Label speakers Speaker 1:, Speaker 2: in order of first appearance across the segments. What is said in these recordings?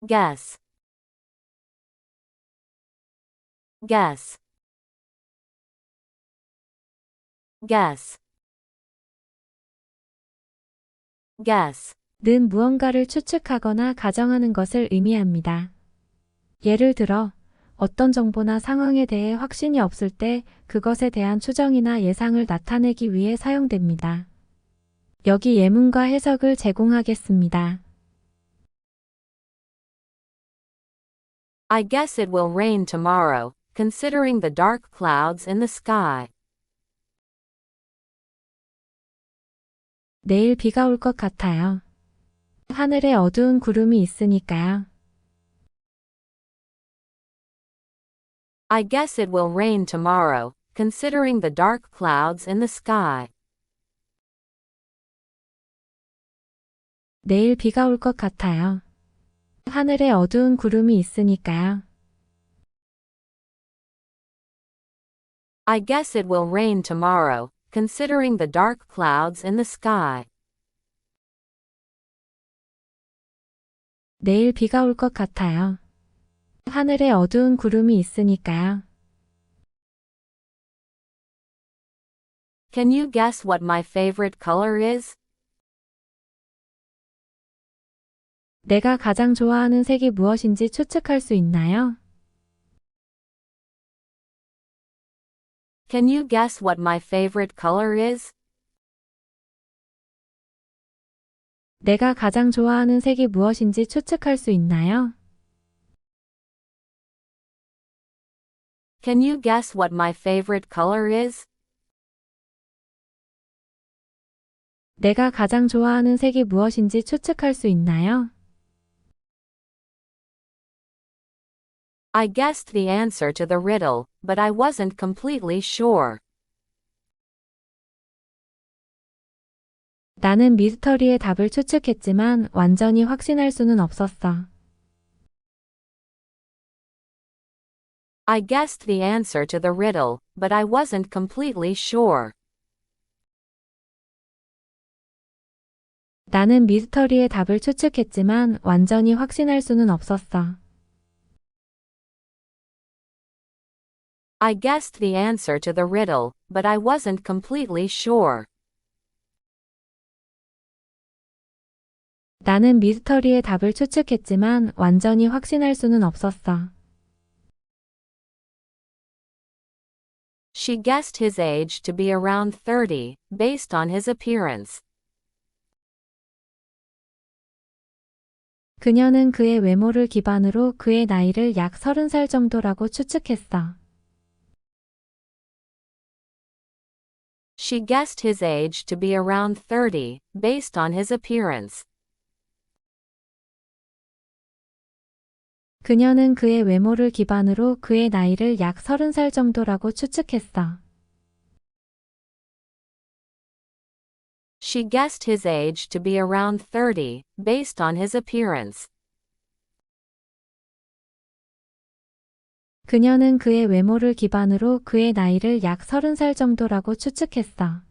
Speaker 1: guess, guess, guess, guess.
Speaker 2: 는 무언가를 추측하거나 가정하는 것을 의미합니다. 예를 들어, 어떤 정보나 상황에 대해 확신이 없을 때 그것에 대한 추정이나 예상을 나타내기 위해 사용됩니다. 여기 예문과 해석을 제공하겠습니다.
Speaker 1: I guess it will rain tomorrow, considering the dark clouds in the sky.
Speaker 2: 내일 비가 올 것 같아요. 하늘에 어두운 구름이 있으니까요.
Speaker 1: I guess it will rain tomorrow, considering the dark clouds in the sky.
Speaker 2: 내일 비가 올 것 같아요. 하늘에 어두운 구름이 있으니까요.
Speaker 1: I guess it will rain tomorrow, considering the dark clouds in the sky.
Speaker 2: 내일 비가 올 것 같아요. 하늘에 어두운 구름이 있으니까요.
Speaker 1: Can you guess what my favorite color is?
Speaker 2: 내가 가장 좋아하는 색이 무엇인지 추측할 수 있나요?
Speaker 1: Can you guess what my favorite color is?
Speaker 2: 내가 가장 좋아하는 색이 무엇인지 추측할 수 있나요?
Speaker 1: Can you guess what my favorite color is?
Speaker 2: 내가 가장 좋아하는 색이 무엇인지 추측할 수 있나요?
Speaker 1: I guessed the answer to the riddle, but I wasn't completely sure.
Speaker 2: 나는 미스터리의 답을 추측했지만 완전히 확신할 수는 없었어.
Speaker 1: I guessed the answer to the riddle, but I wasn't completely sure.
Speaker 2: 나는 미스터리의 답을 추측했지만 완전히 확신할 수는 없었어.
Speaker 1: I guessed the answer to the riddle, but I wasn't completely sure.
Speaker 2: 나는 미스터리의 답을 추측했지만 완전히 확신할 수는 없었어.
Speaker 1: She guessed his age to be around 30, based on his appearance.
Speaker 2: 그녀는 그의 외모를 기반으로 그의 나이를 약 30살 정도라고 추측했어.
Speaker 1: She guessed his age to be around 30, based on his appearance.
Speaker 2: 그녀는 그의 외모를 기반으로 그의 나이를 약 30살 정도라고 추측했어.
Speaker 1: She guessed his age to be around 30, based on his appearance.
Speaker 2: 그녀는 그의 외모를 기반으로 그의 나이를 약 30살 정도라고 추측했어.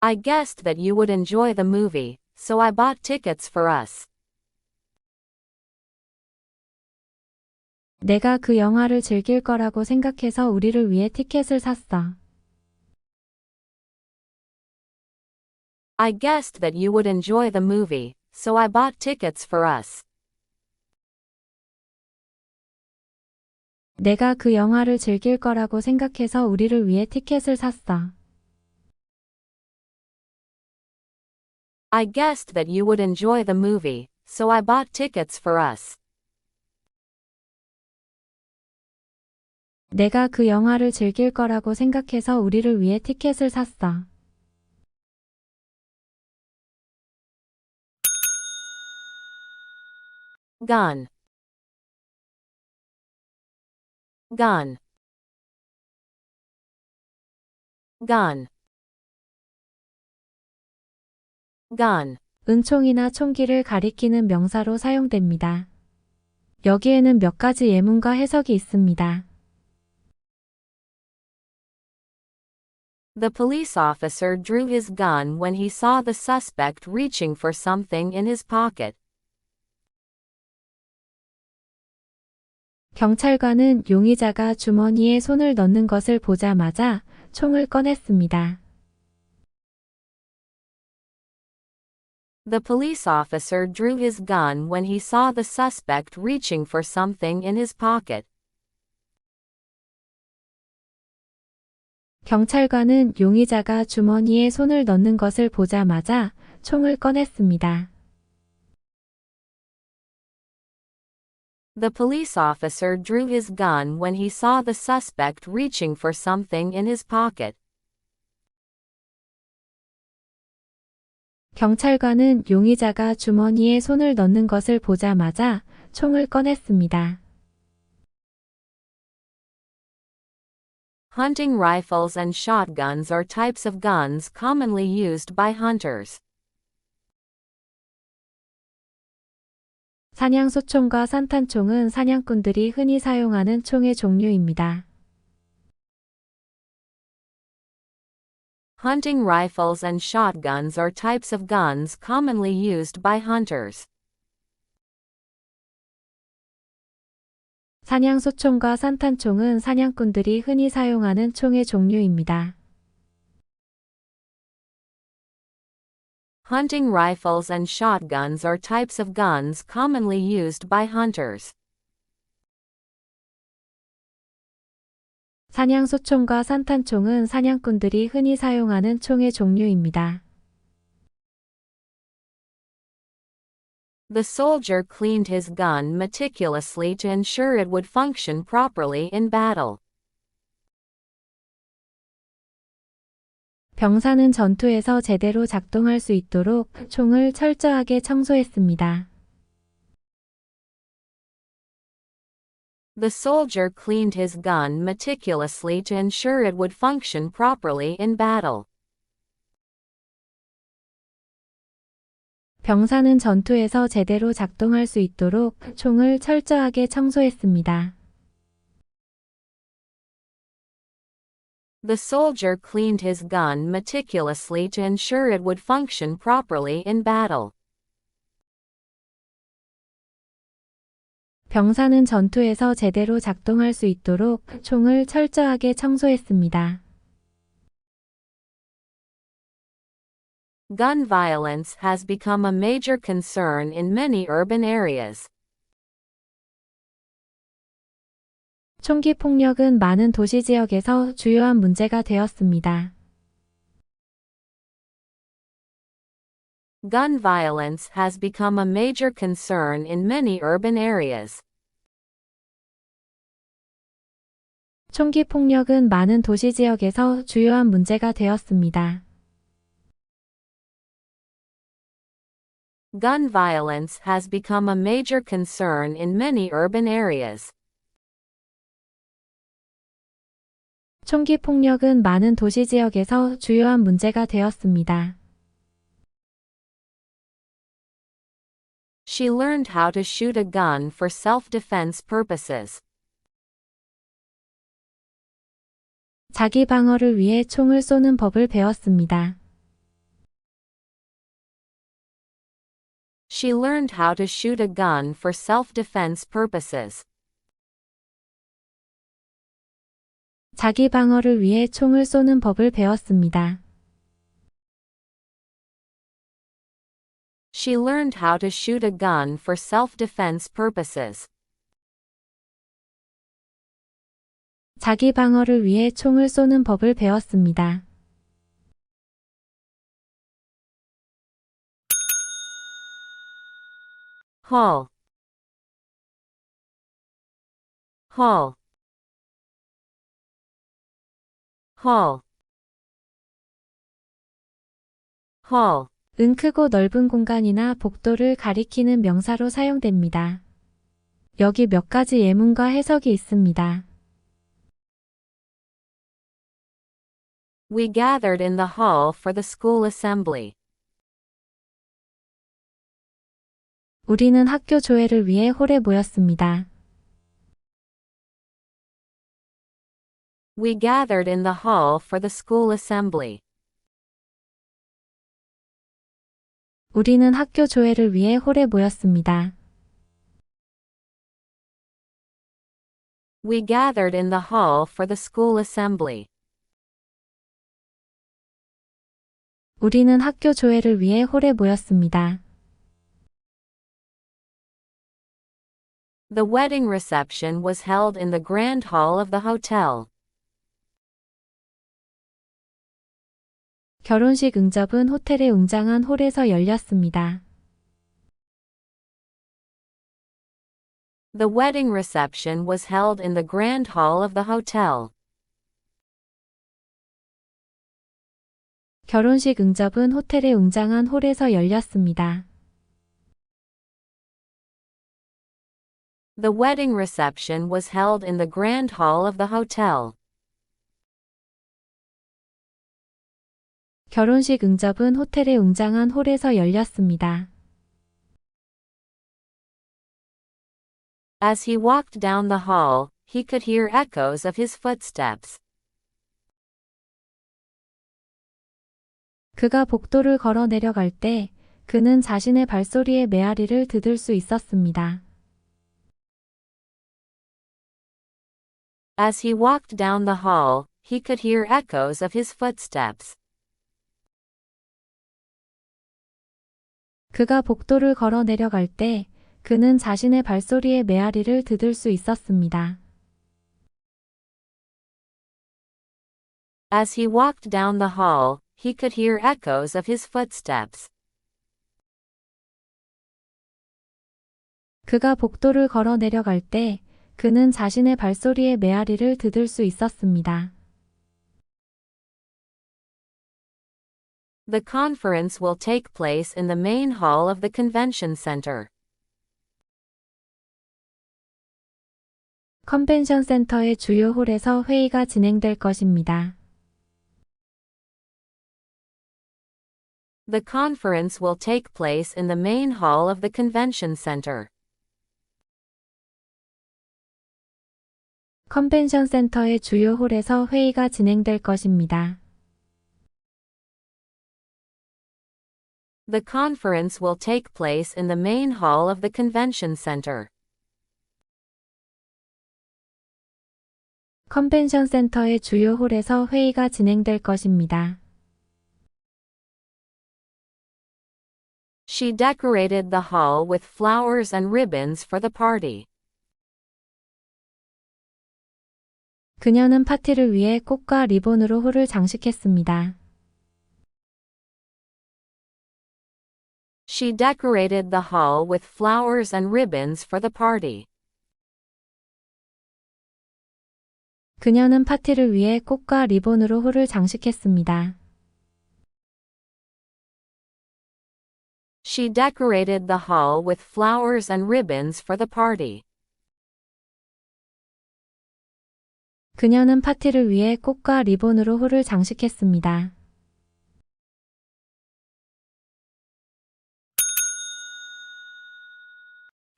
Speaker 1: I guessed that you would enjoy the movie, so I bought tickets for us.
Speaker 2: 내가 그 영화를 즐길 거라고 생각해서 우리를 위해 티켓을 샀어.
Speaker 1: I guessed that you would enjoy the movie, so I bought tickets for us.
Speaker 2: 내가 그 영화를 즐길 거라고 생각해서 우리를 위해 티켓을 샀어.
Speaker 1: I guessed that you would enjoy the movie, so I bought tickets for us.
Speaker 2: 내가 그 영화를 즐길 거라고 생각해서 우리를 위해 티켓을 샀어.
Speaker 1: Gun, gun, gun, gun.
Speaker 2: 은총이나 총기를 가리키는 명사로 사용됩니다. 여기에는 몇 가지 예문과 해석이 있습니다.
Speaker 1: The police officer drew his gun when he saw the suspect reaching for something in his pocket.
Speaker 2: 경찰관은 용의자가 주머니에 손을 넣는 것을 보자마자 총을 꺼냈습니다.
Speaker 1: The police officer drew his gun when he saw the suspect reaching for something in his pocket.
Speaker 2: 경찰관은 용의자가 주머니에 손을 넣는 것을 보자마자 총을 꺼냈습니다.
Speaker 1: The police officer drew his gun when he saw the suspect reaching for something in his pocket.
Speaker 2: 경찰관은 용의자가 주머니에 손을 넣는 것을 보자마자 총을 꺼냈습니다.
Speaker 1: Hunting rifles and shotguns are types of guns commonly used by hunters.
Speaker 2: 사냥소총과 산탄총은 사냥꾼들이 흔히 사용하는 총의 종류입니다.
Speaker 1: Hunting rifles and shotguns are types of guns commonly used by hunters.
Speaker 2: 사냥소총과 산탄총은 사냥꾼들이 흔히 사용하는 총의 종류입니다.
Speaker 1: Hunting rifles and shotguns are types of guns commonly used by hunters.
Speaker 2: 사냥소총과 산탄총은 사냥꾼들이 흔히 사용하는 총의 종류입니다.
Speaker 1: The soldier cleaned his gun meticulously to ensure it would function properly in battle.
Speaker 2: 병사는 전투에서 제대로 작동할 수 있도록 총을 철저하게 청소했습니다.
Speaker 1: The soldier cleaned his gun meticulously to ensure it would function properly in battle.
Speaker 2: 병사는 전투에서 제대로 작동할 수 있도록 총을 철저하게 청소했습니다.
Speaker 1: The soldier cleaned his gun meticulously to ensure it would function properly in battle.
Speaker 2: 병사는 전투에서 제대로 작동할 수 있도록 총을 철저하게 청소했습니다.
Speaker 1: Gun violence has become a major concern in many urban areas.
Speaker 2: 총기 폭력은 많은 도시 지역에서 주요한 문제가 되었습니다.
Speaker 1: Gun violence has become a major concern in many urban areas.
Speaker 2: 총기 폭력은 많은 도시 지역에서 주요한 문제가 되었습니다.
Speaker 1: Gun violence has become a major concern in many urban areas.
Speaker 2: 총기 폭력은 많은 도시 지역에서 주요한 문제가 되었습니다.
Speaker 1: She learned how to shoot a gun for self-defense purposes.
Speaker 2: 자기 방어를 위해 총을 쏘는 법을 배웠습니다.
Speaker 1: She learned how to shoot a gun for self-defense purposes.
Speaker 2: 자기 방어를 위해 총을 쏘는 법을 배웠습니다.
Speaker 1: She learned how to shoot a gun for self-defense purposes.
Speaker 2: 자기 방어를 위해 총을 쏘는 법을 배웠습니다.
Speaker 1: Haul. Haul. Haul. Haul.
Speaker 2: 은 크고 넓은 공간이나 복도를 가리키는 명사로 사용됩니다. 여기 몇 가지 예문과 해석이 있습니다.
Speaker 1: We gathered in the hall for the school assembly.
Speaker 2: 우리는 학교 조회를 위해 홀에 모였습니다.
Speaker 1: We gathered in the hall for the school assembly.
Speaker 2: 우리는 학교 조회를 위해 홀에 모였습니다.
Speaker 1: We gathered in the hall for the school assembly.
Speaker 2: 우리는 학교 조회를 위해 홀에 모였습니다.
Speaker 1: The wedding reception was held in the grand hall of the hotel.
Speaker 2: 결혼식 응접은 호텔의 웅장한 홀에서 열렸습니다.
Speaker 1: The wedding reception was held in the grand hall of the hotel.
Speaker 2: 결혼식 응접은 호텔의 웅장한 홀에서 열렸습니다.
Speaker 1: The wedding reception was held in the grand hall of the hotel.
Speaker 2: 결혼식 응접은 호텔의 웅장한 홀에서 열렸습니다.
Speaker 1: As he walked down the hall, he could hear echoes of his footsteps.
Speaker 2: 그가 복도를 걸어 내려갈 때 그는 자신의 발소리의 메아리를 들을 수 있었습니다.
Speaker 1: As he walked down the hall, he could hear echoes of his footsteps.
Speaker 2: 그가 복도를 걸어 내려갈 때 그는 자신의 발소리의 메아리를 들을 수 있었습니다.
Speaker 1: As he walked down the hall, he could hear echoes of his footsteps.
Speaker 2: 그가 복도를 걸어 내려갈 때 그는 자신의 발소리의 메아리를 들을 수 있었습니다.
Speaker 1: The conference will take place in the main hall of the convention center.
Speaker 2: 컨벤션 센터의 주요 홀에서 회의가 진행될 것입니다.
Speaker 1: The conference will take place in the main hall of the convention center.
Speaker 2: 컨벤션 센터의 주요 홀에서 회의가 진행될 것입니다.
Speaker 1: The conference will take place in the main hall of the convention center.
Speaker 2: 컨벤션 센터의 주요 홀에서 회의가 진행될 것입니다.
Speaker 1: She decorated the hall with flowers and ribbons for the party.
Speaker 2: 그녀는 파티를 위해 꽃과 리본으로 홀을 장식했습니다.
Speaker 1: She decorated the hall with flowers and ribbons for the party.
Speaker 2: 그녀는 파티를 위해 꽃과 리본으로 홀을 장식했습니다.
Speaker 1: She decorated the hall with flowers and ribbons for the party.
Speaker 2: 그녀는 파티를 위해 꽃과 리본으로 홀을 장식했습니다.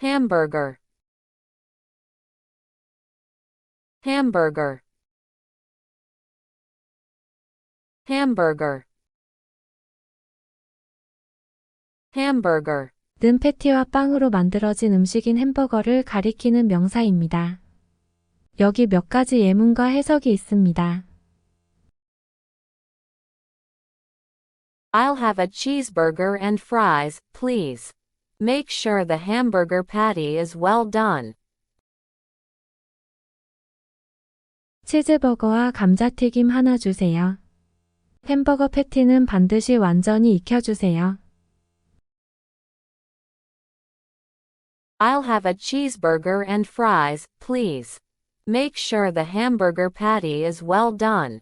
Speaker 1: Hamburger. Hamburger. Hamburger. Hamburger.
Speaker 2: 는 패티와 빵으로 만들어진 음식인 햄버거를 가리키는 명사입니다. 여기 몇 가지 예문과 해석이 있습니다.
Speaker 1: I'll have a cheeseburger and fries, please. Make sure the hamburger patty is well done.
Speaker 2: 치즈버거와 감자튀김 하나 주세요. 햄버거 패티는 반드시 완전히 익혀주세요.
Speaker 1: I'll have a cheeseburger and fries, please. Make sure the hamburger patty is well done.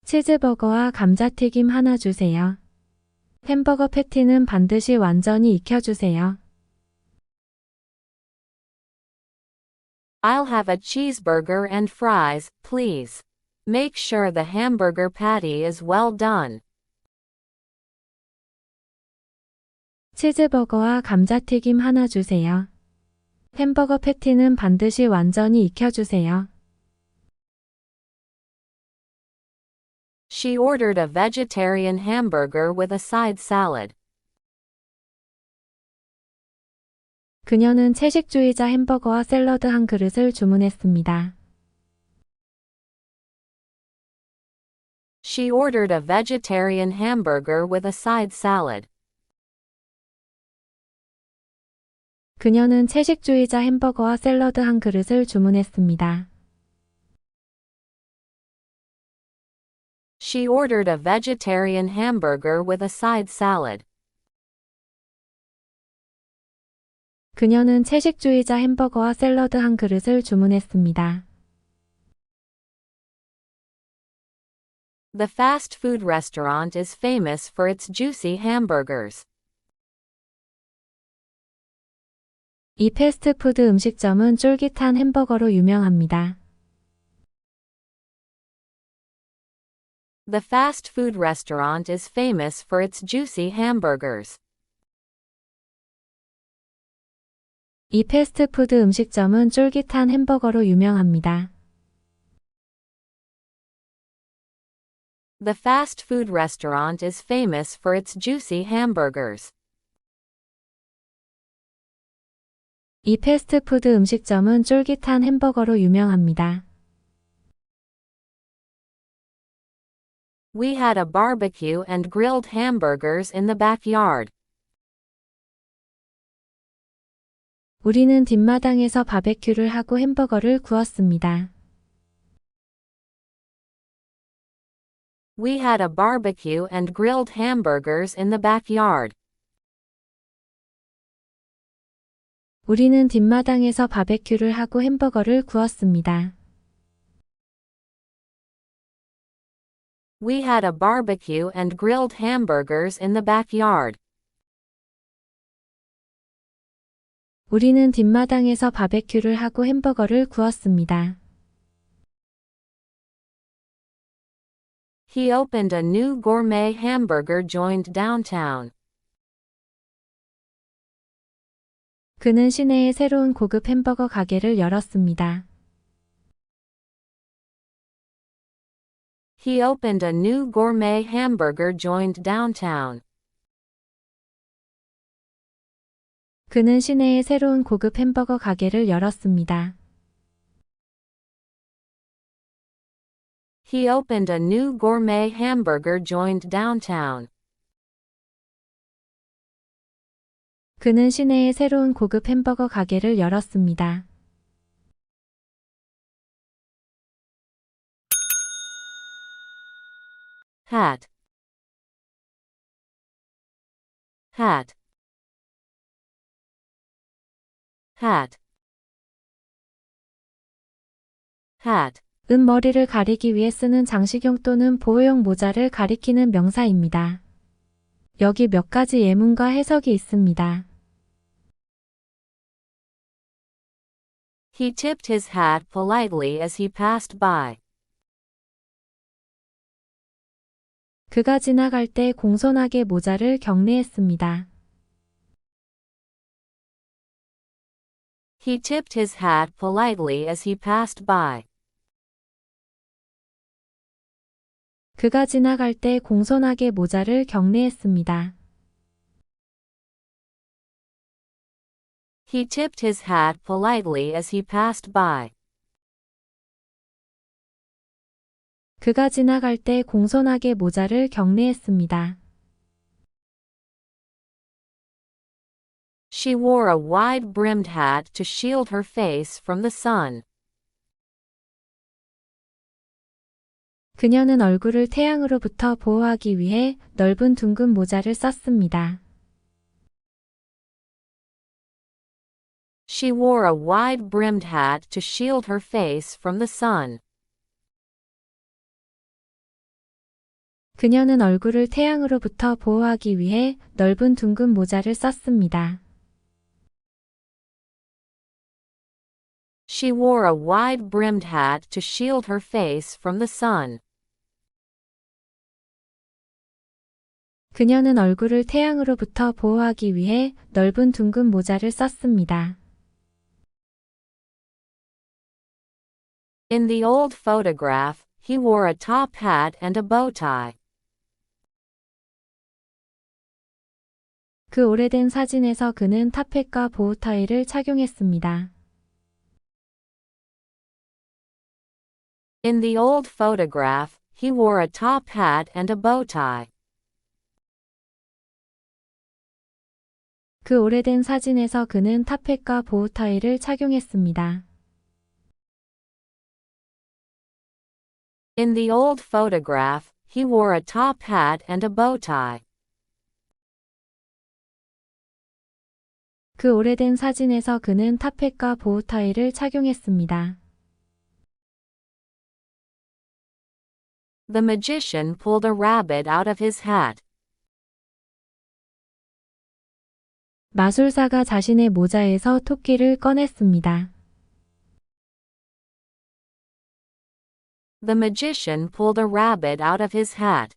Speaker 2: 치즈버거와 감자튀김 하나 주세요. 햄버거 패티는 반드시 완전히 익혀주세요.
Speaker 1: I'll have a cheeseburger and fries, please. Make sure the hamburger patty is well done.
Speaker 2: 치즈버거와 감자튀김 하나 주세요. 햄버거 패티는 반드시 완전히 익혀주세요.
Speaker 1: She ordered a vegetarian hamburger with a side salad.
Speaker 2: 그녀는 채식주의자 햄버거와 샐러드 한 그릇을 주문했습니다.
Speaker 1: She ordered a vegetarian hamburger with a side salad.
Speaker 2: 그녀는 채식주의자 햄버거와 샐러드 한 그릇을 주문했습니다.
Speaker 1: She ordered a vegetarian hamburger with a side salad.
Speaker 2: 그녀는 채식주의자 햄버거와 샐러드 한 그릇을 주문했습니다.
Speaker 1: The fast food restaurant is famous for its juicy hamburgers.
Speaker 2: 이 패스트푸드 음식점은 쫄깃한 햄버거로 유명합니다.
Speaker 1: The fast food restaurant is famous for its juicy hamburgers.
Speaker 2: 이 패스트푸드 음식점은 쫄깃한 햄버거로 유명합니다.
Speaker 1: The fast food restaurant is famous for its juicy hamburgers.
Speaker 2: 이 패스트푸드 음식점은 쫄깃한 햄버거로 유명합니다.
Speaker 1: We had a barbecue and grilled hamburgers in the backyard.
Speaker 2: 우리는 뒷마당에서 바베큐를 하고 햄버거를 구웠습니다.
Speaker 1: We had a barbecue and grilled hamburgers in the backyard.
Speaker 2: 우리는 뒷마당에서 바베큐를 하고 햄버거를 구웠습니다.
Speaker 1: We had a barbecue and grilled hamburgers in the backyard.
Speaker 2: 우리는 뒷마당에서 바베큐를 하고 햄버거를 구웠습니다.
Speaker 1: He opened a new gourmet hamburger joint downtown.
Speaker 2: 그는 시내에 새로운 고급 햄버거 가게를 열었습니다.
Speaker 1: He opened a new gourmet hamburger joint downtown.
Speaker 2: 그는 시내에 새로운 고급 햄버거 가게를 열었습니다.
Speaker 1: He opened a new gourmet hamburger joint downtown.
Speaker 2: 그는 시내에 새로운 고급 햄버거 가게를 열었습니다.
Speaker 1: Hat. Hat. Hat. Hat.
Speaker 2: 은 머리를 가리기 위해 쓰는 장식용 또는 보호용 모자를 가리키는 명사입니다. 여기 몇 가지 예문과 해석이 있습니다.
Speaker 1: He tipped his hat politely as he passed by.
Speaker 2: 그가 지나갈 때 공손하게 모자를 경례했습니다.
Speaker 1: He tipped his hat politely as he passed by.
Speaker 2: 그가 지나갈 때 공손하게 모자를 경례했습니다.
Speaker 1: He tipped his hat politely as he passed by.
Speaker 2: 그가 지나갈 때 공손하게 모자를 경례했습니다.
Speaker 1: She wore a wide-brimmed hat to shield her face from the sun.
Speaker 2: 그녀는 얼굴을 태양으로부터 보호하기 위해 넓은 둥근 모자를 썼습니다.
Speaker 1: She wore a wide-brimmed hat to shield her face from the sun.
Speaker 2: 그녀는 얼굴을 태양으로부터 보호하기 위해 넓은 둥근 모자를 썼습니다.
Speaker 1: She wore a wide-brimmed hat to shield her face from the sun.
Speaker 2: 그녀는 얼굴을 태양으로부터 보호하기 위해 넓은 둥근 모자를 썼습니다.
Speaker 1: In the old photograph, he wore a top hat and a bow tie.
Speaker 2: 그 오래된 사진에서 그는 탑햇과 보우타이를 착용했습니다.
Speaker 1: In the old photograph, he wore a top hat and a bow tie.
Speaker 2: 그 오래된 사진에서 그는 탑햇과 보우타이를 착용했습니다.
Speaker 1: In the old photograph, he wore a top hat and a bow tie.
Speaker 2: 그 오래된 사진에서 그는 탑햇과 보우타이를 착용했습니다.
Speaker 1: The magician pulled a rabbit out of his hat.
Speaker 2: 마술사가 자신의 모자에서 토끼를 꺼냈습니다.
Speaker 1: The magician pulled a rabbit out of his hat.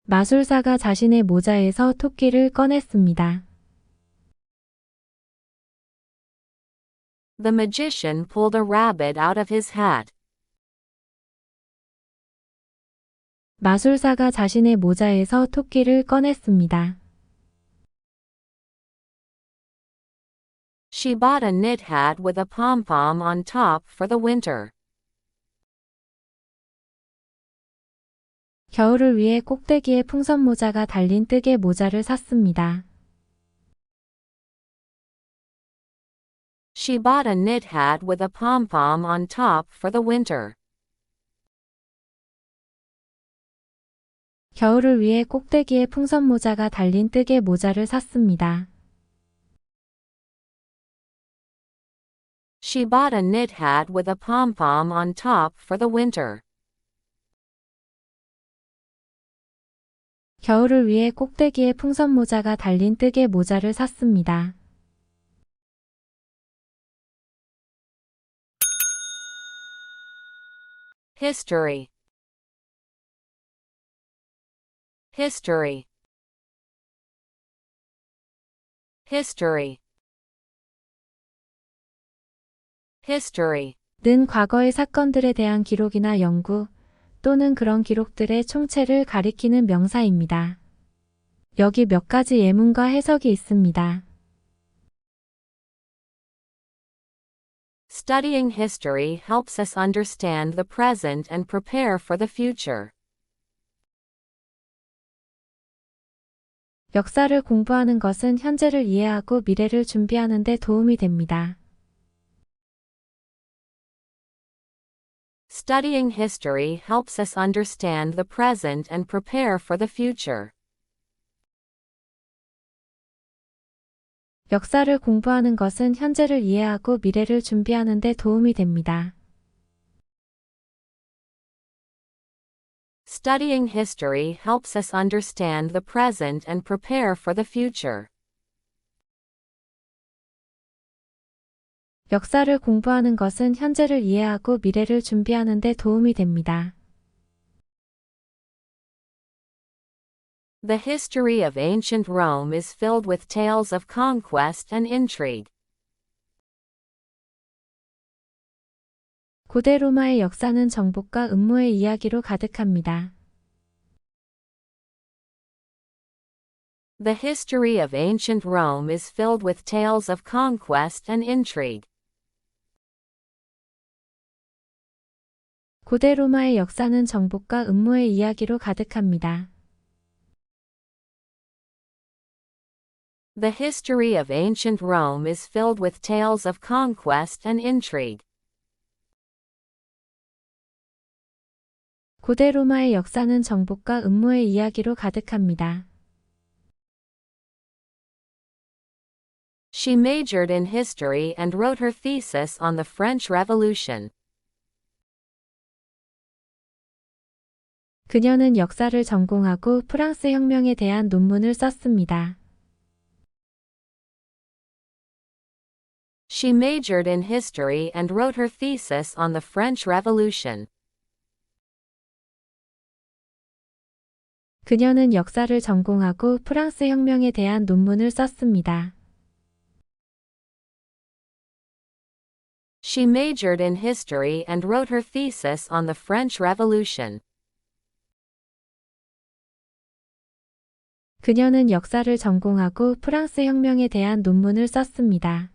Speaker 2: 마술사가 자신의 모자에서 토끼를 꺼냈습니다.
Speaker 1: The magician pulled a rabbit out of his hat.
Speaker 2: 마술사가 자신의 모자에서 토끼를 꺼냈습니다.
Speaker 1: She bought a knit hat with a pom-pom on top for the winter.
Speaker 2: 겨울을 위해 꼭대기에 풍선 모자가 달린 뜨개 모자를 샀습니다.
Speaker 1: She bought a knit hat with a pom-pom on top for the winter.
Speaker 2: 겨울을 위해 꼭대기에 풍선 모자가 달린 뜨개 모자를 샀습니다.
Speaker 1: She bought a knit hat with a pom-pom on top for the winter.
Speaker 2: 겨울을 위해 꼭대기에 풍선 모자가 달린 뜨개 모자를 샀습니다.
Speaker 1: History. History. History. History.
Speaker 2: 는 과거의 사건들에 대한 기록이나 연구 또는 그런 기록들의 총체를 가리키는 명사입니다. 여기 몇 가지 예문과 해석이 있습니다.
Speaker 1: Studying history helps us understand the present and prepare for the future.
Speaker 2: 역사를 공부하는 것은 현재를 이해하고 미래를 준비하는 데 도움이 됩니다.
Speaker 1: Studying history helps us understand the present and prepare for the future.
Speaker 2: 역사를 공부하는 것은 현재를 이해하고 미래를 준비하는 데 도움이 됩니다.
Speaker 1: Studying history helps us understand the present and prepare for the future.
Speaker 2: 역사를 공부하는 것은 현재를 이해하고 미래를 준비하는 데 도움이 됩니다.
Speaker 1: The history of ancient Rome is filled with tales of conquest and intrigue.
Speaker 2: 고대 로마의 역사는 정복과 음모의 이야기로 가득합니다.
Speaker 1: The history of ancient Rome is filled with tales of conquest and intrigue.
Speaker 2: 고대 로마의 역사는 정복과 음모의 이야기로 가득합니다.
Speaker 1: The history of ancient Rome is filled with tales of conquest and intrigue.
Speaker 2: 고대 로마의 역사는 정복과 음모의 이야기로 가득합니다.
Speaker 1: She majored in history and wrote her thesis on the French Revolution.
Speaker 2: 그녀는 역사를 전공하고 프랑스 혁명에 대한 논문을 썼습니다.
Speaker 1: She majored in history and wrote her thesis on the French Revolution.
Speaker 2: 그녀는 역사를 전공하고 프랑스 혁명에 대한 논문을 썼습니다.
Speaker 1: She majored in history and wrote her thesis on the French Revolution.
Speaker 2: 그녀는 역사를 전공하고 프랑스 혁명에 대한 논문을 썼습니다.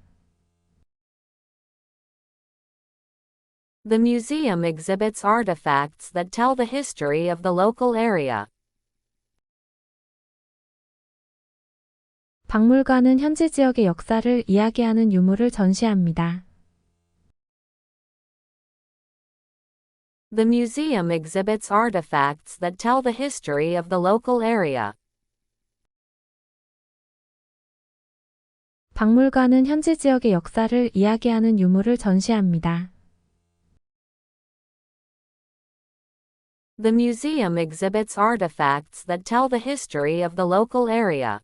Speaker 1: The museum exhibits artifacts that tell the history of the local area.
Speaker 2: 박물관은 현지 지역의 역사를 이야기하는 유물을 전시합니다.
Speaker 1: The museum exhibits artifacts that tell the history of the local area.
Speaker 2: 박물관은 현지 지역의 역사를 이야기하는 유물을 전시합니다.
Speaker 1: The museum exhibits artifacts that tell the history of the local area.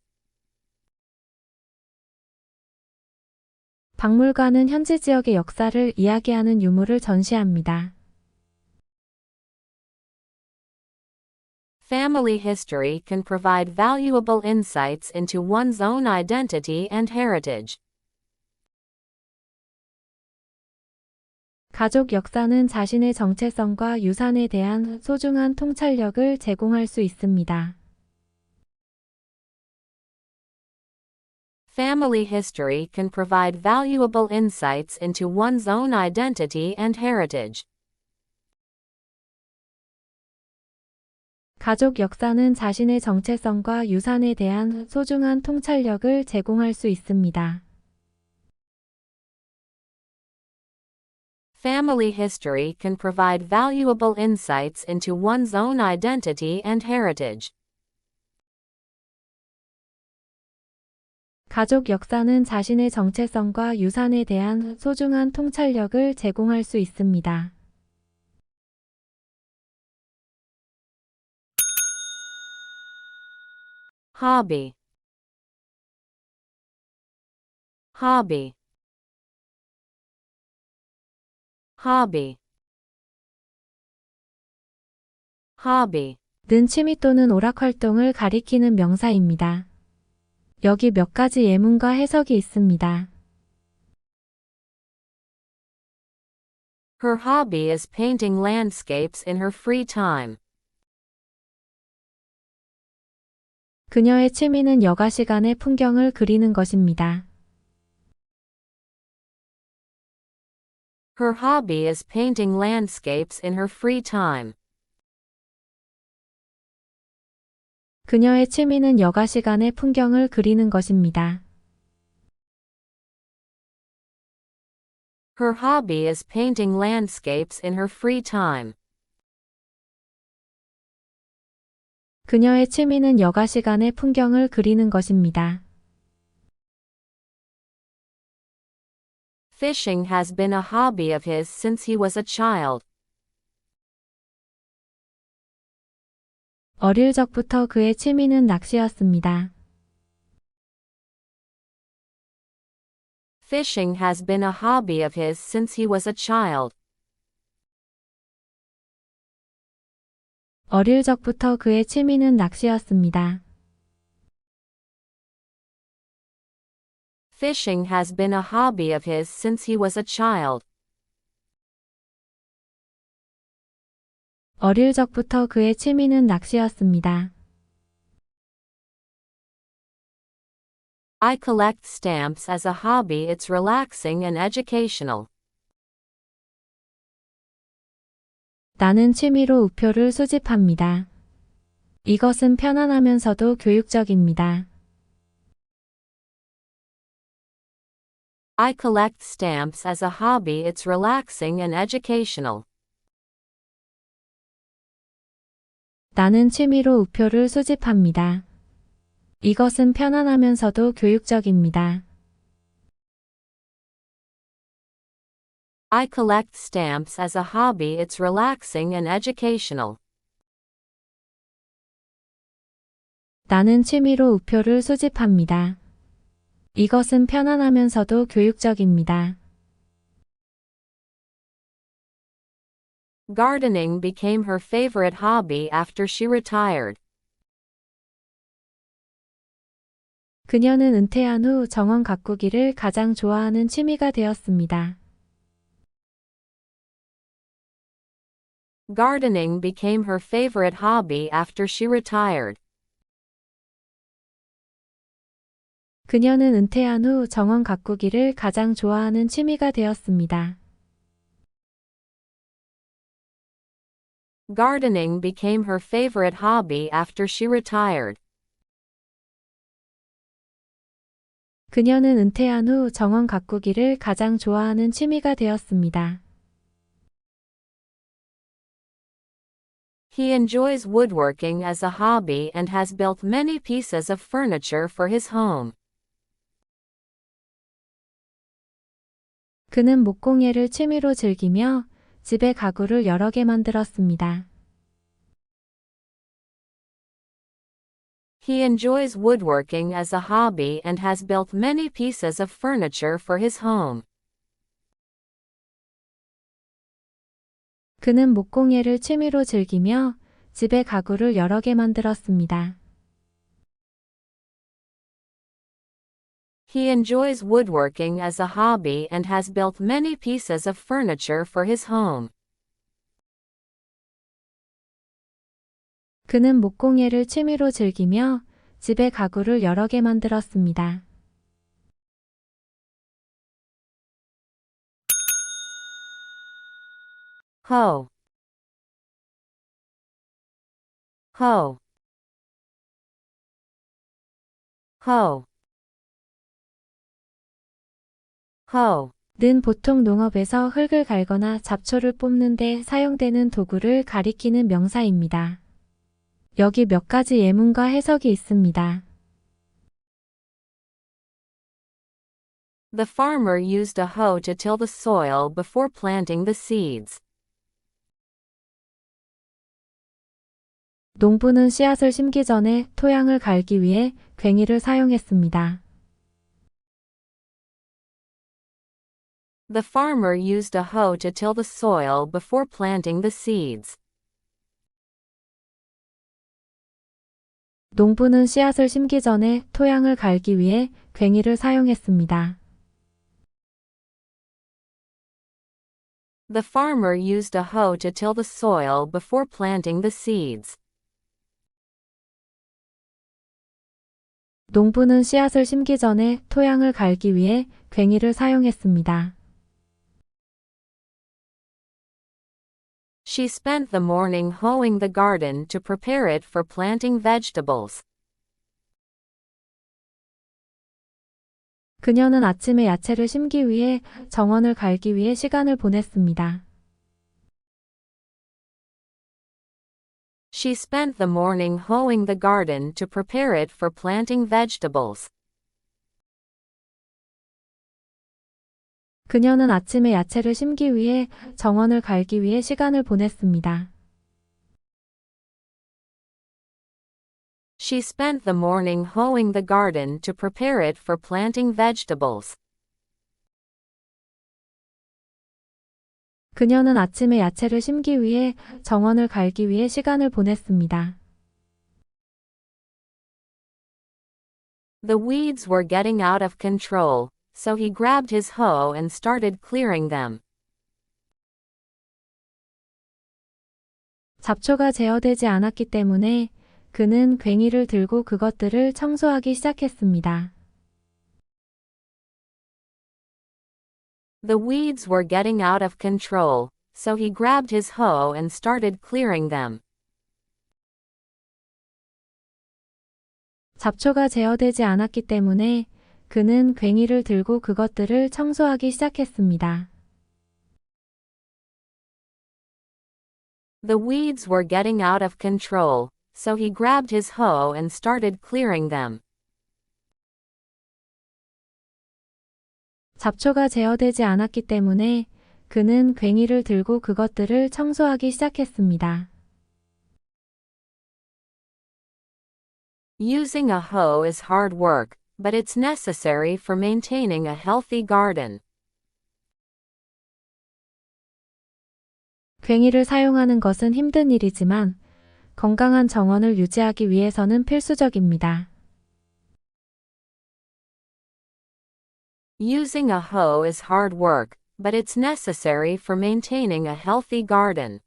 Speaker 2: 박물관은 현지 지역의 역사를 이야기하는 유물을 전시합니다.
Speaker 1: Family history can provide valuable insights into one's own identity and heritage.
Speaker 2: 가족 역사는 자신의 정체성과 유산에 대한 소중한 통찰력을 제공할 수 있습니다.
Speaker 1: Family history can provide valuable insights into one's own identity and heritage.
Speaker 2: 가족 역사는 자신의 정체성과 유산에 대한 소중한 통찰력을 제공할 수 있습니다.
Speaker 1: Family history can provide valuable insights into one's own identity and heritage.
Speaker 2: 가족 역사는 자신의 정체성과 유산에 대한 소중한 통찰력을 제공할 수 있습니다.
Speaker 1: Hobby. Hobby. Hobby. Hobby.
Speaker 2: 는 취미 또는 오락 활동을 가리키는 명사입니다. 여기 몇 가지 예문과 해석이 있습니다.
Speaker 1: Her hobby is painting landscapes in her free time.
Speaker 2: 그녀의 취미는 여가 시간에 풍경을 그리는 것입니다.
Speaker 1: Her hobby is painting landscapes in her free time.
Speaker 2: 그녀의 취미는 여가 시간에 풍경을 그리는 것입니다.
Speaker 1: Her hobby is painting landscapes in her free time.
Speaker 2: 그녀의 취미는 여가 시간에 풍경을 그리는 것입니다.
Speaker 1: Fishing has been a hobby of his since he was a child.
Speaker 2: 어릴 적부터 그의 취미는 낚시였습니다.
Speaker 1: Fishing has been a hobby of his since he was a child.
Speaker 2: 어릴 적부터 그의 취미는 낚시였습니다.
Speaker 1: Fishing has been a hobby of his since he was a child.
Speaker 2: 어릴 적부터 그의 취미는 낚시였습니다.
Speaker 1: I collect stamps as a hobby. It's relaxing and educational.
Speaker 2: 나는 취미로 우표를 수집합니다. 이것은 편안하면서도 교육적입니다.
Speaker 1: I collect stamps as a hobby. It's relaxing and educational.
Speaker 2: 나는 취미로 우표를 수집합니다. 이것은 편안하면서도 교육적입니다.
Speaker 1: I collect stamps as a hobby. It's relaxing and educational.
Speaker 2: 나는 취미로 우표를 수집합니다. 이것은 편안하면서도 교육적입니다.
Speaker 1: Gardening became her favorite hobby after she retired.
Speaker 2: 그녀는 은퇴한 후 정원 가꾸기를 가장 좋아하는 취미가 되었습니다.
Speaker 1: Gardening became her favorite hobby after she retired.
Speaker 2: 그녀는 은퇴한 후 정원 가꾸기를 가장 좋아하는 취미가 되었습니다.
Speaker 1: Gardening became her favorite hobby after she retired.
Speaker 2: 그녀는 은퇴한 후 정원 가꾸기를 가장 좋아하는 취미가 되었습니다.
Speaker 1: He enjoys woodworking as a hobby and has built many pieces of furniture for his home.
Speaker 2: 그는 목공예를 취미로 즐기며 집에 가구를 여러 개 만들었습니다.
Speaker 1: He enjoys woodworking as a hobby and has built many pieces of furniture for his home.
Speaker 2: 그는 목공예를 취미로 즐기며 집에 가구를 여러 개 만들었습니다.
Speaker 1: He enjoys woodworking as a hobby and has built many pieces of furniture for his home.
Speaker 2: 그는 목공예를 취미로 즐기며 집에 가구를 여러 개 만들었습니다.
Speaker 1: Hoe. Hoe. Hoe. Hoe.
Speaker 2: 는 보통 농업에서 흙을 갈거나 잡초를 뽑는 데 사용되는 도구를 가리키는 명사입니다. 여기 몇 가지 예문과 해석이 있습니다.
Speaker 1: The farmer used a hoe to till the soil before planting the seeds.
Speaker 2: 농부는 씨앗을 심기 전에 토양을 갈기 위해 괭이를 사용했습니다.
Speaker 1: The farmer used a hoe to till the soil before planting the seeds.
Speaker 2: 농부는 씨앗을 심기 전에 토양을 갈기 위해 괭이를 사용했습니다.
Speaker 1: The farmer used a hoe to till the soil before planting the seeds.
Speaker 2: 농부는 씨앗을 심기 전에 토양을 갈기 위해 괭이를 사용했습니다.
Speaker 1: She spent the morning hoeing the garden to prepare it for planting vegetables.
Speaker 2: 그녀는 아침에 야채를 심기 위해 정원을 갈기 위해 시간을 보냈습니다.
Speaker 1: She spent the morning hoeing the garden to prepare it for planting vegetables.
Speaker 2: 그녀는 아침에 야채를 심기 위해 정원을 갈기 위해 시간을 보냈습니다.
Speaker 1: She spent the morning hoeing the garden to prepare it for planting vegetables.
Speaker 2: 그녀는 아침에 야채를 심기 위해 정원을 갈기 위해 시간을 보냈습니다.
Speaker 1: The weeds were getting out of control, so he grabbed his hoe and started clearing them.
Speaker 2: 잡초가 제어되지 않았기 때문에 그는 괭이를 들고 그것들을 청소하기 시작했습니다.
Speaker 1: The weeds were getting out of control, so he grabbed his hoe and started clearing them.
Speaker 2: 잡초가 제어되지 않았기 때문에 그는 괭이를 들고 그것들을 청소하기 시작했습니다.
Speaker 1: The weeds were getting out of control, so he grabbed his hoe and started clearing them.
Speaker 2: 잡초가 제어되지 않았기 때문에 그는 괭이를 들고 그것들을 청소하기 시작했습니다.
Speaker 1: Using a hoe is hard work, but it's necessary for maintaining a healthy garden.
Speaker 2: 괭이를 사용하는 것은 힘든 일이지만 건강한 정원을 유지하기 위해서는 필수적입니다.
Speaker 1: Using a hoe is hard work, but it's necessary for maintaining a healthy garden.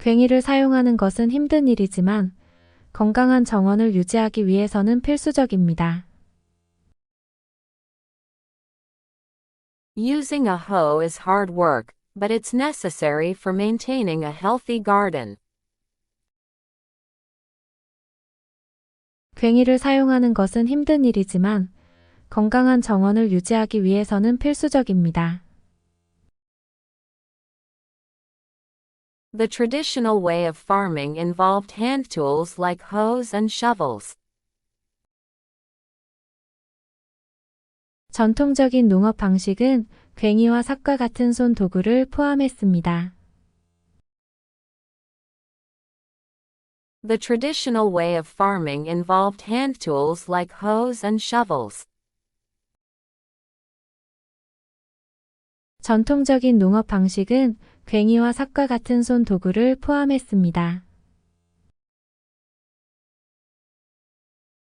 Speaker 2: 괭이를 사용하는 것은 힘든 일이지만 건강한 정원을 유지하기 위해서는 필수적입니다.
Speaker 1: Using a hoe is hard work, but it's necessary for maintaining a healthy garden.
Speaker 2: 괭이를 사용하는 것은 힘든 일이지만 건강한 정원을 유지하기 위해서는 필수적입니다.
Speaker 1: The traditional way of farming involved hand tools like hoes and shovels.
Speaker 2: 전통적인 농업 방식은 괭이와 삭과 같은 손 도구를 포함했습니다.
Speaker 1: The traditional way of farming involved hand tools like hoes and shovels.
Speaker 2: 전통적인 농업 방식은 괭이와 삭과 같은 손 도구를 포함했습니다.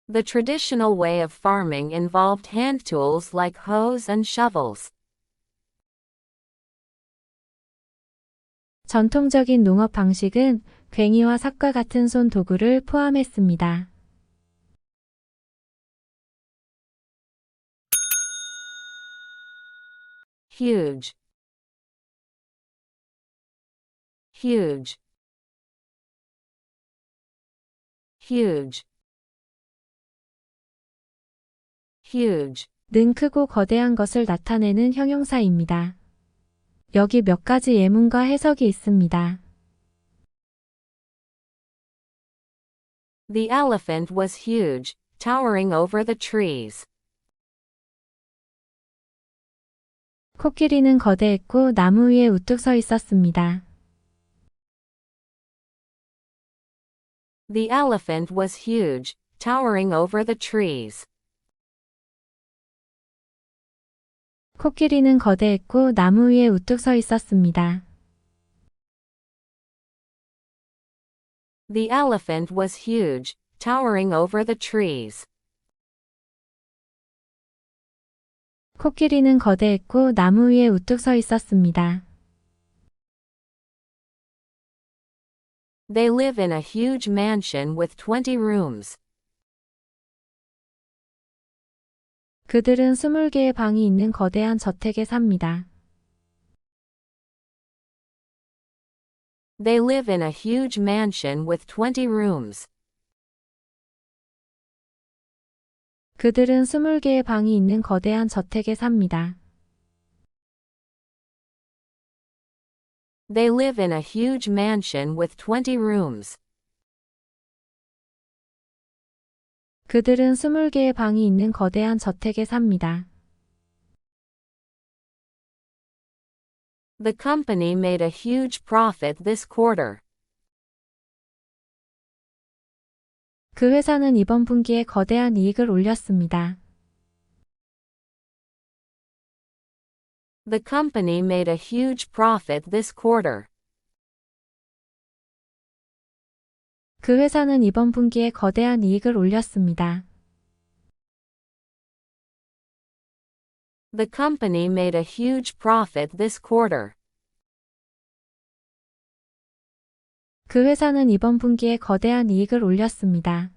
Speaker 1: The traditional way of farming involved hand tools like hoes and shovels.
Speaker 2: 전통적인 농업 방식은 괭이와 삭과 같은 손 도구를 포함했습니다.
Speaker 1: Huge. Huge. Huge. Huge.
Speaker 2: 는 크고 거대한 것을 나타내는 형용사입니다. 여기 몇 가지 예문과 해석이 있습니다.
Speaker 1: The elephant was huge, towering over the trees.
Speaker 2: 코끼리는 거대했고 나무 위에 우뚝 서 있었습니다.
Speaker 1: The elephant was huge, towering over the trees.
Speaker 2: 코끼리는 거대했고 나무 위에 우뚝 서 있었습니다.
Speaker 1: The elephant was huge, towering over the trees.
Speaker 2: 코끼리는 거대했고 나무 위에 우뚝 서 있었습니다.
Speaker 1: They live in a huge mansion with 20 rooms.
Speaker 2: 그들은 20개의 방이 있는 거대한 저택에 삽니다.
Speaker 1: They live in a huge mansion with 20 rooms.
Speaker 2: 그들은 20개의 방이 있는 거대한 저택에 삽니다.
Speaker 1: They live in a huge mansion with 20 rooms.
Speaker 2: 그들은 20개의 방이 있는 거대한 저택에 삽니다.
Speaker 1: The company made a huge profit this quarter.
Speaker 2: 그 회사는 이번 분기에 거대한 이익을 올렸습니다.
Speaker 1: The company made a huge profit this quarter.
Speaker 2: 그 회사는 이번 분기에 거대한 이익을 올렸습니다.
Speaker 1: The company made a huge profit this quarter.
Speaker 2: 그 회사는 이번 분기에 거대한 이익을 올렸습니다.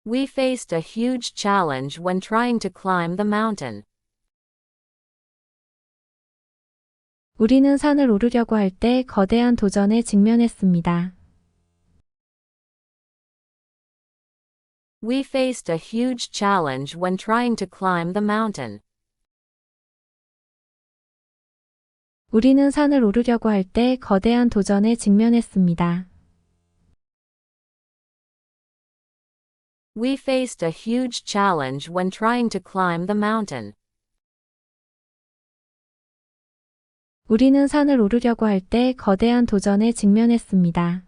Speaker 1: We faced a huge challenge when trying to climb the mountain.
Speaker 2: 우리는 산을 오르려고 할 때 거대한 도전에 직면했습니다.
Speaker 1: We faced a huge challenge when trying to climb the mountain.
Speaker 2: 우리는 산을 오르려고 할 때 거대한 도전에 직면했습니다.
Speaker 1: We faced a huge challenge when trying to climb the mountain.
Speaker 2: 우리는 산을 오르려고 할 때 거대한 도전에 직면했습니다.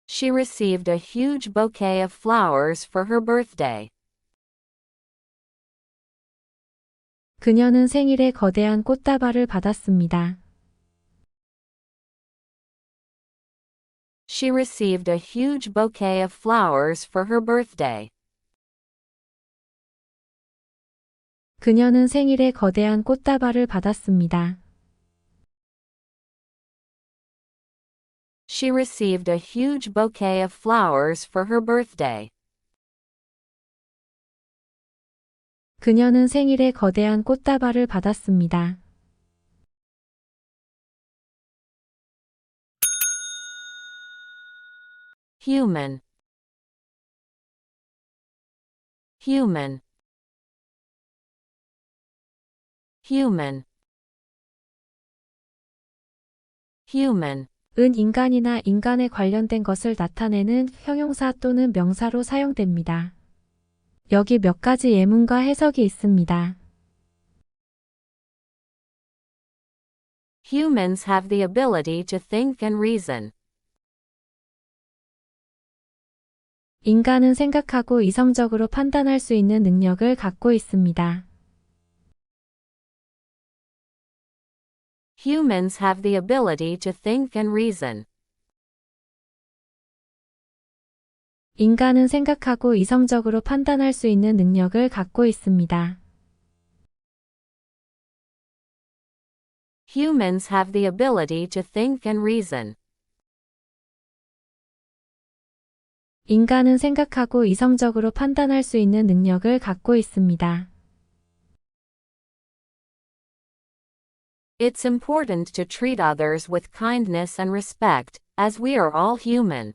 Speaker 1: She received a huge bouquet of flowers for her birthday.
Speaker 2: 그녀는 생일에 거대한 꽃다발을 받았습니다.
Speaker 1: She received a huge bouquet of flowers for her birthday.
Speaker 2: 그녀는 생일에 거대한 꽃다발을 받았습니다.
Speaker 1: She received a huge bouquet of flowers for her birthday.
Speaker 2: 그녀는 생일에 거대한 꽃다발을 받았습니다.
Speaker 1: Human. Human. Human. Human.
Speaker 2: 은 인간이나 인간에 관련된 것을 나타내는 형용사 또는 명사로 사용됩니다. 여기 몇 가지 예문과 해석이 있습니다.
Speaker 1: Humans have the ability to think and reason.
Speaker 2: 인간은 생각하고 이성적으로 판단할 수 있는 능력을 갖고 있습니다.
Speaker 1: Humans have the ability to think and reason.
Speaker 2: 인간은 생각하고 이성적으로 판단할 수 있는 능력을 갖고 있습니다.
Speaker 1: Humans have the ability to think and reason.
Speaker 2: 인간은 생각하고 이성적으로 판단할 수 있는 능력을 갖고 있습니다.
Speaker 1: It's important to treat others with kindness and respect, as we are all human.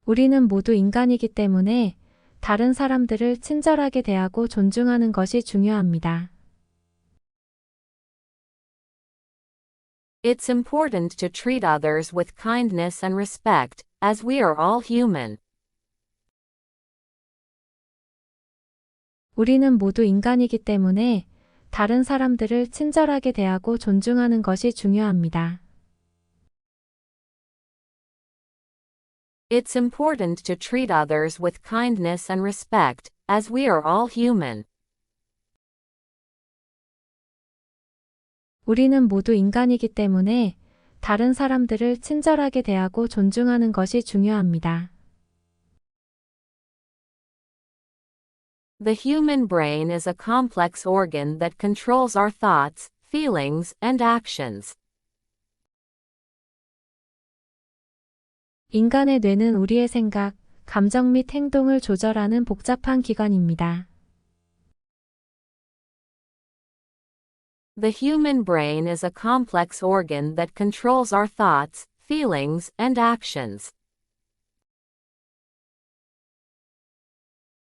Speaker 2: 우리는 모두 인간이기 때문에 다른 사람들을 친절하게 대하고 존중하는 것이 중요합니다.
Speaker 1: It's important to treat others with kindness and respect, as we are all human.
Speaker 2: 우리는 모두 인간이기 때문에 다른 사람들을 친절하게 대하고 존중하는 것이 중요합니다.
Speaker 1: It's important to treat others with kindness and respect, as we are all human.
Speaker 2: 우리는 모두 인간이기 때문에 다른 사람들을 친절하게 대하고 존중하는 것이 중요합니다.
Speaker 1: The human brain is a complex organ that controls our thoughts, feelings, and actions.
Speaker 2: 인간의 뇌는 우리의 생각, 감정 및 행동을 조절하는 복잡한 기관입니다.
Speaker 1: The human brain is a complex organ that controls our thoughts, feelings, and actions.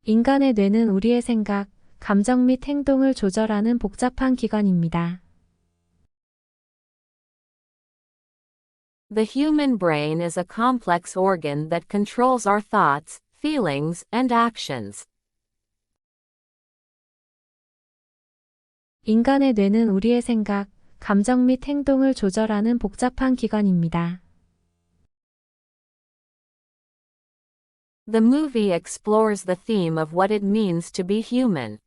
Speaker 2: 인간의 뇌는 우리의 생각, 감정 및 행동을 조절하는 복잡한 기관입니다.
Speaker 1: The human brain is a complex organ that controls our thoughts, feelings, and actions.
Speaker 2: 인간의 뇌는 우리의 생각, 감정 및 행동을 조절하는 복잡한 기관입니다.
Speaker 1: The movie explores the theme of what it means to be human.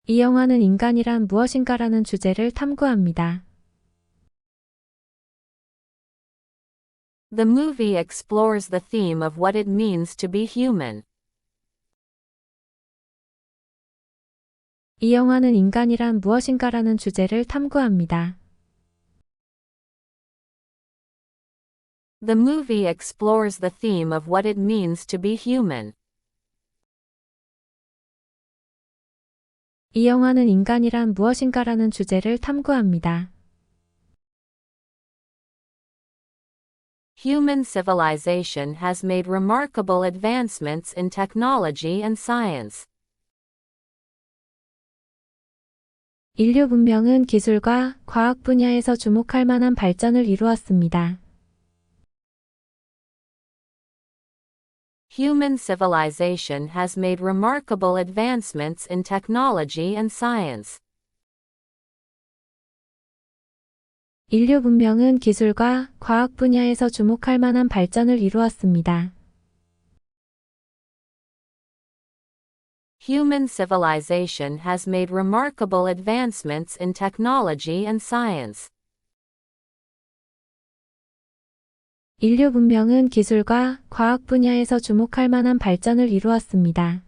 Speaker 2: 이 영화는 인간이란 무엇인가라는 주제를 탐구합니다.
Speaker 1: The movie explores the theme of what it means to be human.
Speaker 2: 이 영화는 인간이란 무엇인가라는 주제를 탐구합니다.
Speaker 1: The movie explores the theme of what it means to be human.
Speaker 2: 이 영화는 인간이란 무엇인가라는 주제를 탐구합니다.
Speaker 1: Human civilization has made remarkable advancements in technology and science.
Speaker 2: 인류 문명은 기술과 과학 분야에서 주목할 만한 발전을 이루었습니다.
Speaker 1: Human civilization has made remarkable advancements in technology and science.
Speaker 2: 인류 문명은 기술과 과학 분야에서 주목할 만한 발전을 이루었습니다.
Speaker 1: Human civilization has made remarkable advancements in technology and science.
Speaker 2: 인류 문명은 기술과 과학 분야에서 주목할 만한 발전을 이루었습니다.